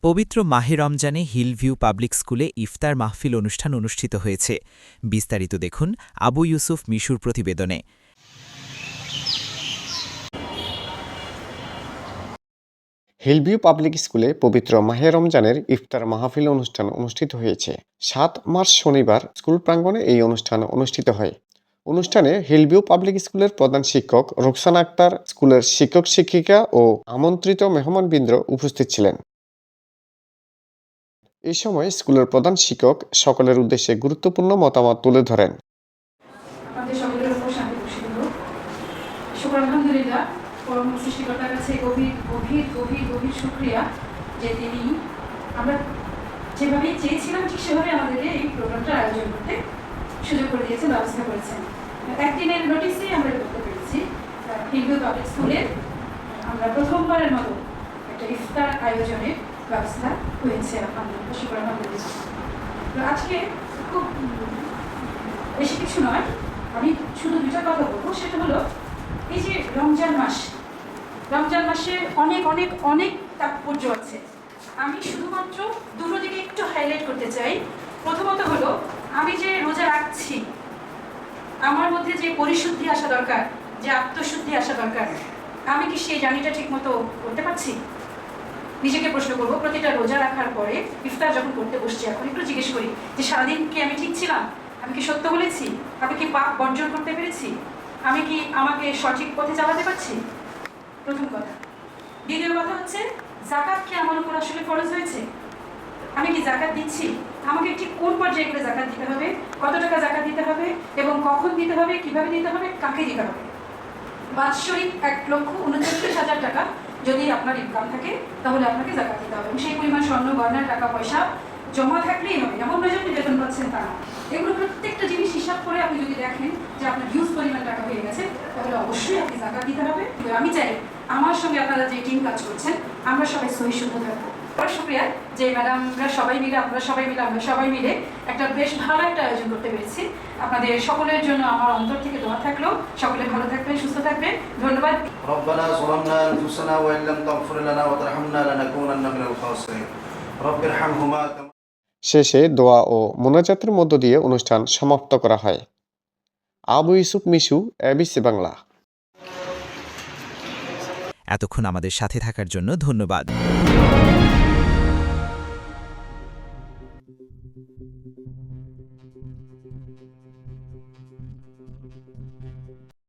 পবিত্র মাহে রমজানে হিলভিউ পাবলিক স্কুলে ইফতার মাহফিল অনুষ্ঠান অনুষ্ঠিত হয়েছে। বিস্তারিত দেখুন আবু ইউসুফ মিশুর প্রতিবেদনে। হিলভিউ পাবলিক স্কুলে পবিত্র মাহে রমজানের ইফতার মাহফিল অনুষ্ঠান অনুষ্ঠিত হয়েছে। ৭ মার্চ শনিবার স্কুল প্রাঙ্গণে এই অনুষ্ঠান অনুষ্ঠিত হয়। অনুষ্ঠানে হিলভিউ পাবলিক স্কুলের প্রধান শিক্ষক রোকসানা আক্তার, স্কুলের শিক্ষক শিক্ষিকা ও আমন্ত্রিত মেহমানবৃন্দ উপস্থিত ছিলেন। এই সময় স্কুলের প্রধান শিক্ষক সকলের উদ্দেশ্যে গুরুত্বপূর্ণ মতামত তুলে ধরেন। আলহামদুলিল্লাহ, পরম সৃষ্টিকর্তার কাছে গভীর গভীর গভীর গভীর শুকরিয়া যে তিনি আমরা যেভাবে চেয়েছিলাম ঠিক সেভাবে আমাদেরকে এই প্রোগ্রামটার আয়োজন করতে সুযোগ করে দিয়েছেন, ব্যবস্থা করেছেন। একদিনের নোটিসেই আমরা করতে পেরেছি। হিলভিউ পাবলিক স্কুলের আমরা প্রথমবারের মতো একটা ইফতার আয়োজনের ব্যবস্থা হয়েছে। আলহামদুলিল্লাহ। তো আজকে খুব বেশি কিছু নয়, আমি শুধু দুটা কথা বলবো। সেটা হলো এই যে রমজান মাসে অনেক অনেক অনেক তাৎপর্য আছে। আমি শুধুমাত্র দুটো দিকে একটু হাইলাইট করতে চাই। প্রথমত হলো, আমি যে রোজা রাখছি, আমার মধ্যে যে পরিশুদ্ধি আসা দরকার, যে আত্মশুদ্ধি আসা দরকার, আমি কি সেই জার্নিটা ঠিক মতো করতে পারছি? নিজেকে প্রশ্ন করবো। প্রতিটা রোজা রাখার পরে ইফতার যখন করতে বসছি, এখন একটু জিজ্ঞেস করি যে সারাদিন কি আমি ঠিক ছিলাম? আমি কি সত্য বলেছি? আমি কি পাপ বর্জন করতে পেরেছি? আমি কি আমাকে সঠিক পথে চালাতে পারছি? প্রথম কথা। দ্বিতীয় কথা হচ্ছে, জাকাত কি আমার উপর আসলে ফরজ হয়েছে? আমি কি জাকাত দিচ্ছি? আমাকে ঠিক কোন পর্যায়ে করে জাকাত দিতে হবে, কত টাকা জাকাত দিতে হবে, এবং কখন দিতে হবে, কিভাবে দিতে হবে, কাকে দিতে হবে? বাৎসরিক ১,৩৯,০০০ টাকা যদি আপনার ইনকাম থাকে, তাহলে আপনাকে জাকাত দিতে হবে। সেই পরিমাণ স্বর্ণ গয়নার টাকা পয়সা জমা থাকলেই হবে। এমন নয় যে আপনি বেতন পাচ্ছেন তা না। এগুলো প্রত্যেকটা জিনিস হিসাব করে আপনি যদি দেখেন যে আপনার হিউজ পরিমাণ টাকা হয়ে গেছে, তাহলে অবশ্যই আপনি জাকাত দিতে হবে। আমি চাই আমার সঙ্গে আপনারা যে টিম কাজ করছেন, আমরা সবাই সহিষ্ণু থাকবো। শুক্রিয়া যে ম্যাডামরা সবাই মিলে, আমরা সবাই মিলে একটা বেশ ভালো একটা আয়োজন করতে পেরেছি। আপনাদের সকলের জন্য আমার অন্তর থেকে দোয়া থাকলো। সকলে ভালো থাকবেন, সুস্থ থাকবেন। ধন্যবাদ। ربنا ظلمنا أنفسنا وإن لم تغفر لنا وترحمنا لنكونن من الخاسرين رب ارحمهما كما শেষে দোয়া ও মোনাজাতের মধ্য দিয়ে অনুষ্ঠান সমাপ্ত করা হয়। আবু ইউসুফ মিশু, এবিসি বাংলা। এতক্ষণ আমাদের সাথে থাকার জন্য ধন্যবাদ।